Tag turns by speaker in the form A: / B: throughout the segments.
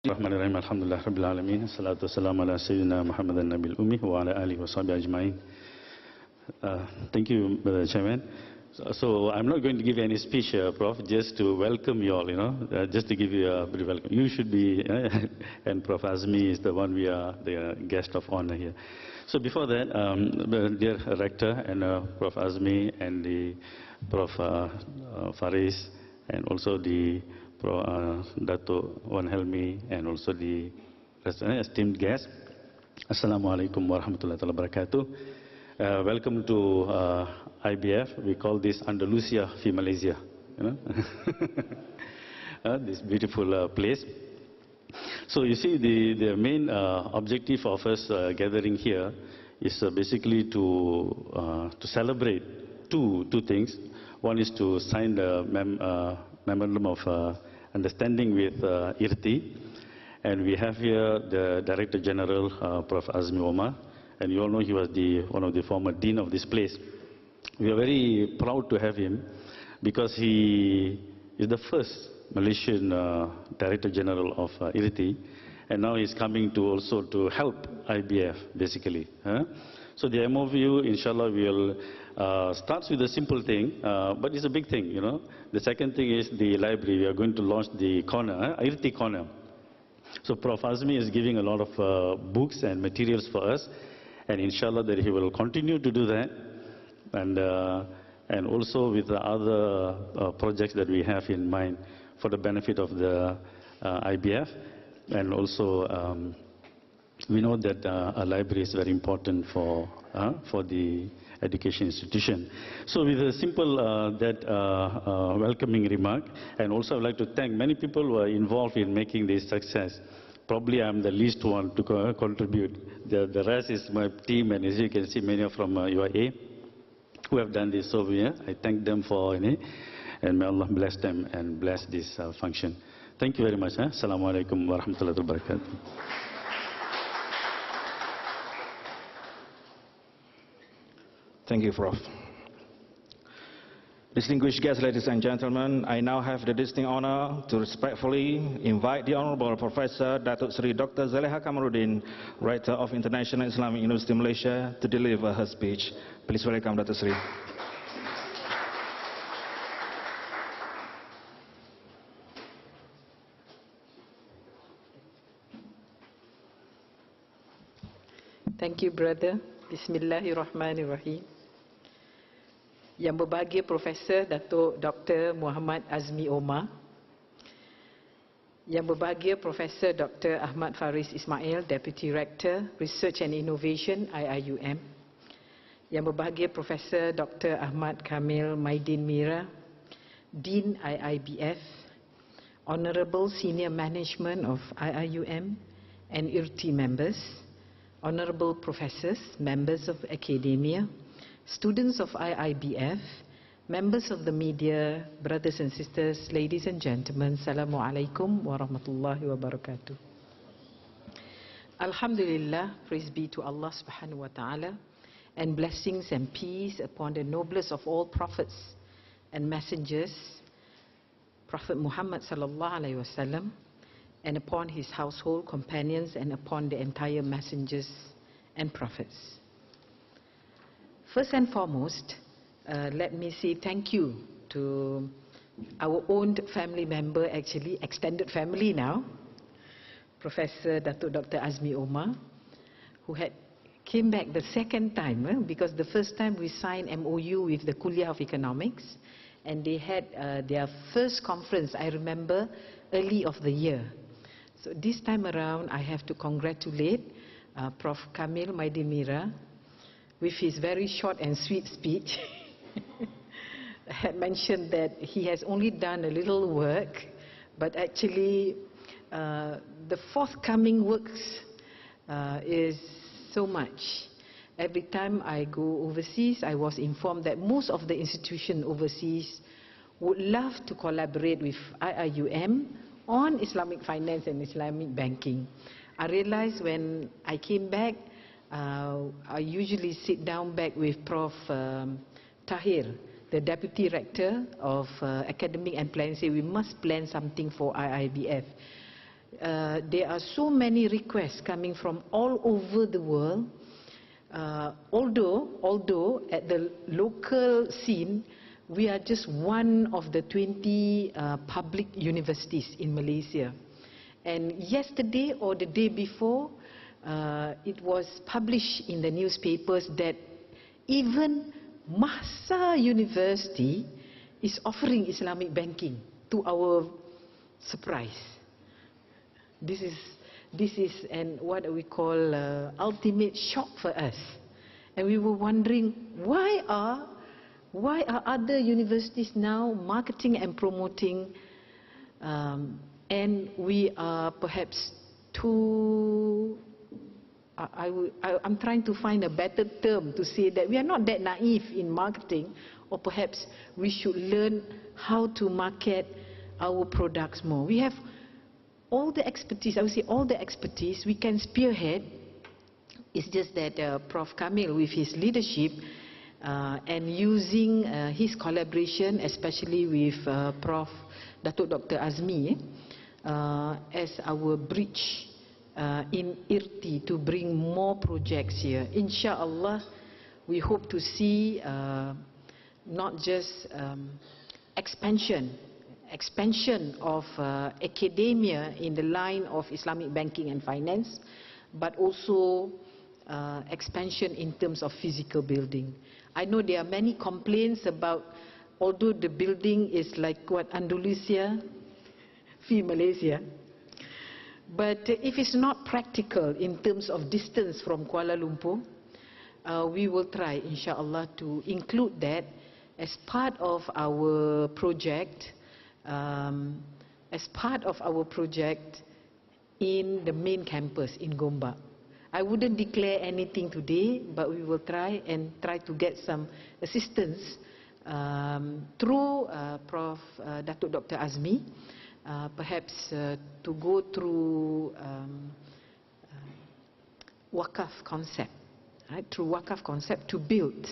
A: Bismillahirrahmanirrahim. Alhamdulillah Rabbil Alamin. Salatu wassalamu ala Sayyidina Muhammadan Nabil Ummi wa ala alihi wa sahbihi ajma'in. Thank you, Brother Chairman. So I'm not going to give any speech, Prof, just to welcome you all, just to give you a brief welcome. You should be, and Prof Azmi is the one we are the guest of honor here. So before that, dear Rector and Prof Azmi and the Prof Faris and also the Dato Wan Helmi and also the esteemed guests, Assalamu alaikum wa rahmatullahi wa barakatuh. Welcome to IIBF. We call this Andalusia fi Malaysia. This beautiful place. So you see, the main objective of us gathering here is basically to celebrate two things. One is to sign the memorandum of understanding with IRTI, and we have here the Director General, Prof. Azmi Omar, and you all know he was one of the former dean of this place. We are very proud to have him because he is the first Malaysian Director General of IRTI, and now he's coming to also to help IIBF basically. So the MOU, inshallah, will starts with a simple thing, but it's a big thing, The second thing is the library. We are going to launch the corner, IRTI corner. So Prof. Azmi is giving a lot of books and materials for us, and inshallah that he will continue to do that, and also with the other projects that we have in mind for the benefit of the IIBF, and also we know that a library is very important for the education institution. So with a simple welcoming remark, and also I would like to thank many people who are involved in making this success. Probably I'm the least one to contribute. The rest is my team, and as you can see, many are from UIA who have done this. So I thank them for and may Allah bless them and bless this function. Thank you very much. Assalamu alaikum wa rahmatullahi wa barakatuh.
B: Thank you, Prof. Distinguished guests, ladies and gentlemen, I now have the distinct honor to respectfully invite the Honorable Professor Datuk Seri Dr. Zaleha Kamaruddin, Rector of International Islamic University Malaysia, to deliver her speech. Please welcome Dr. Seri.
C: Thank you, brother. Bismillahirrahmanirrahim. Yang berbahagia Profesor Datuk Dr. Muhammad Azmi Omar, yang berbahagia Profesor Dr. Ahmad Faris Ismail, Deputy Rector, Research and Innovation, IIUM, yang berbahagia Profesor Dr. Ahmad Kamil Maidin Mira, Dean IIBF, Honorable Senior Management of IIUM and IRTI members, Honorable Professors, members of academia, students of IIBF, members of the media, brothers and sisters, ladies and gentlemen, Assalamu alaikum wa rahmatullahi wa barakatuh. Alhamdulillah, praise be to Allah subhanahu wa ta'ala, and blessings and peace upon the noblest of all prophets and messengers, Prophet Muhammad sallallahu alaihi wasallam, and upon his household companions and upon the entire messengers and prophets. First and foremost, let me say thank you to our own family member, actually extended family now, Professor Datuk Dr. Azmi Omar, who came back the second time, because the first time we signed MOU with the Kuliah of Economics, and they had their first conference, I remember, early of the year. So this time around, I have to congratulate Prof. Kamil Maidin Mira with his very short and sweet speech. Had mentioned that he has only done a little work, but actually the forthcoming works is so much. Every time I go overseas, I was informed that most of the institutions overseas would love to collaborate with IIUM on Islamic finance and Islamic banking. I realized when I came back, I usually sit down back with Prof. Tahir, the Deputy Rector of Academic and Planning, say we must plan something for IIBF. there are so many requests coming from all over the world. Although at the local scene, we are just one of the 20 public universities in Malaysia. And yesterday or the day before, it was published in the newspapers that even Mahsa University is offering Islamic banking, to our surprise. This is an what we call ultimate shock for us, and we were wondering why are other universities now marketing and promoting, and we are perhaps too. I'm trying to find a better term to say that we are not that naive in marketing, or perhaps we should learn how to market our products more. We have all the expertise, I would say all the expertise, we can spearhead. It's just that Prof. Kamil, with his leadership and using his collaboration, especially with Prof. Datuk Dr. Azmi, as our bridge in IRTI to bring more projects here. Inshallah, we hope to see not just expansion of academia in the line of Islamic banking and finance, but also expansion in terms of physical building. I know there are many complaints about, although the building is like what, Andalusia, fi Malaysia, but if it's not practical in terms of distance from Kuala Lumpur, we will try, inshallah, to include that as part of our project, in the main campus in Gombak. I wouldn't declare anything today, but we will try to get some assistance through Prof. Datuk Dr. Azmi, perhaps to go through Wakaf concept, right? Through Wakaf concept to build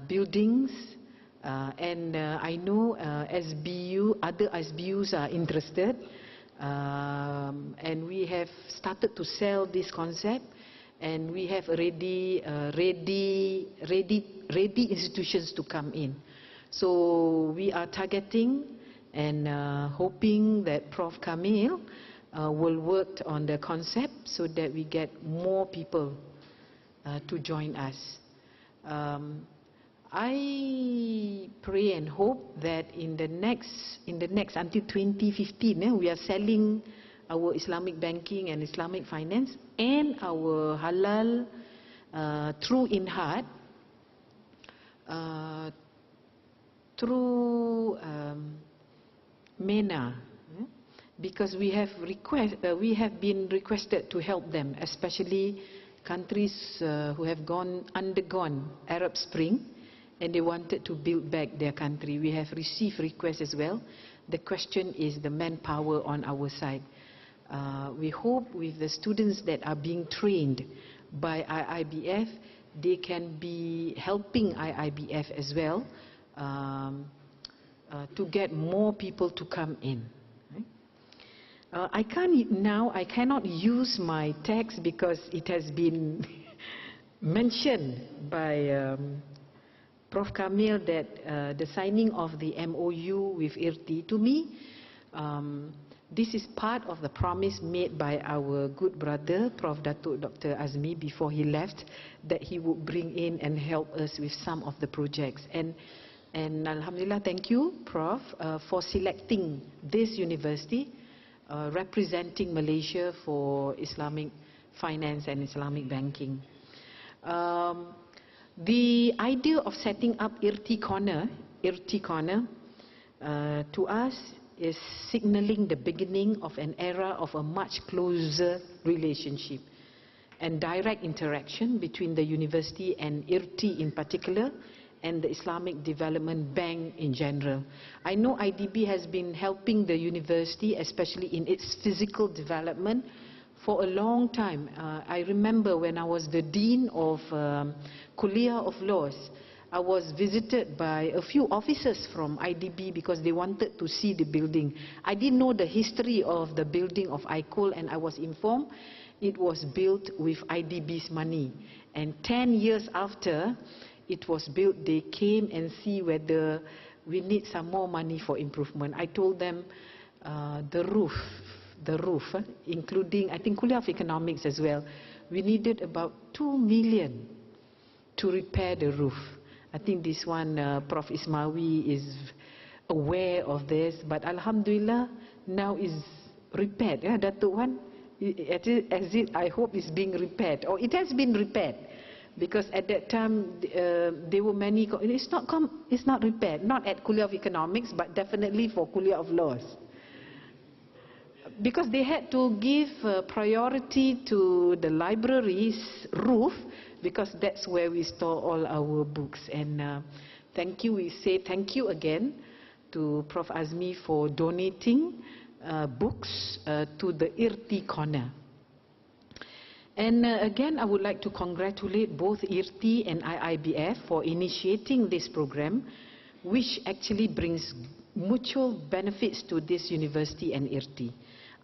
C: buildings, and I know SBU, other SBUs are interested, and we have started to sell this concept, and we have already ready institutions to come in. So we are targeting and hoping that Prof. Kamil will work on the concept so that we get more people to join us. I pray and hope that in the next until 2015, we are selling our Islamic banking and Islamic finance and our halal through InHeart, through MENA, because we have been requested to help them, especially countries who have undergone Arab Spring, and they wanted to build back their country. We have received requests as well. The question is the manpower on our side. We hope with the students that are being trained by IIBF, they can be helping IIBF as well to get more people to come in. I cannot use my text because it has been mentioned by Prof. Kamil that the signing of the MOU with IRTI, to me, this is part of the promise made by our good brother, Prof. Datuk Dr. Azmi, before he left, that he would bring in and help us with some of the projects. And Alhamdulillah, thank you, Prof, for selecting this university, representing Malaysia for Islamic finance and Islamic banking. The idea of setting up IRTI Corner, to us is signaling the beginning of an era of a much closer relationship and direct interaction between the university and IRTI in particular, and the Islamic Development Bank in general. I know IDB has been helping the university, especially in its physical development, for a long time. I remember when I was the Dean of Kuliah of Laws, I was visited by a few officers from IDB because they wanted to see the building. I didn't know the history of the building of ICOL, and I was informed it was built with IDB's money. And 10 years after it was built, they came and see whether we need some more money for improvement. I told them the roof, including, I think, Kuliah of Economics as well, we needed about 2 million to repair the roof. I think this one, Prof. Ismawi is aware of this, but Alhamdulillah, now is repaired. Yeah, Datuk Wan, I hope it's being repaired, or it has been repaired, because at that time there were many. It's not repaired, not at Kuliah of Economics, but definitely for Kuliah of Laws, because they had to give priority to the library's roof, because that's where we store all our books. And thank you. We say thank you again to Prof. Azmi for donating books to the IRTI corner. And again, I would like to congratulate both IRTI and IIBF for initiating this program, which actually brings mutual benefits to this university and IRTI.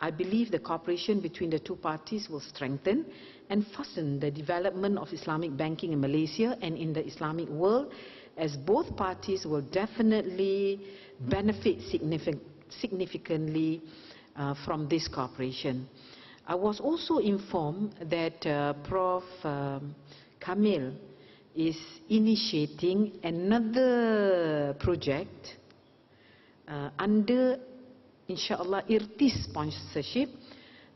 C: I believe the cooperation between the two parties will strengthen and foster the development of Islamic banking in Malaysia and in the Islamic world, as both parties will definitely benefit significantly from this cooperation. I was also informed that Prof. Kamil is initiating another project under, inshallah, IRTI's sponsorship,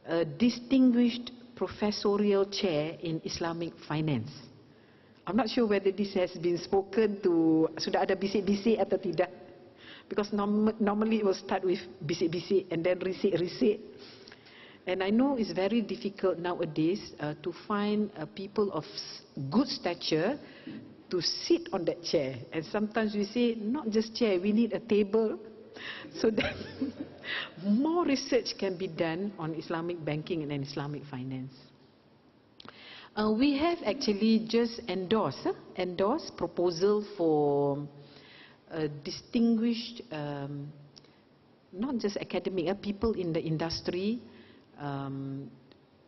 C: a distinguished professorial chair in Islamic finance. I'm not sure whether this has been spoken to, sudah ada bisik-bisik atau tidak, because normally it will start with bisik-bisik and then risik-risik. And I know it's very difficult nowadays to find people of good stature to sit on that chair. And sometimes we say, not just chair, we need a table, so that more research can be done on Islamic banking and Islamic finance. We have actually just endorsed proposal for distinguished, not just academic, people in the industry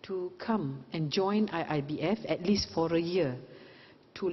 C: to come and join IIBF at least for a year to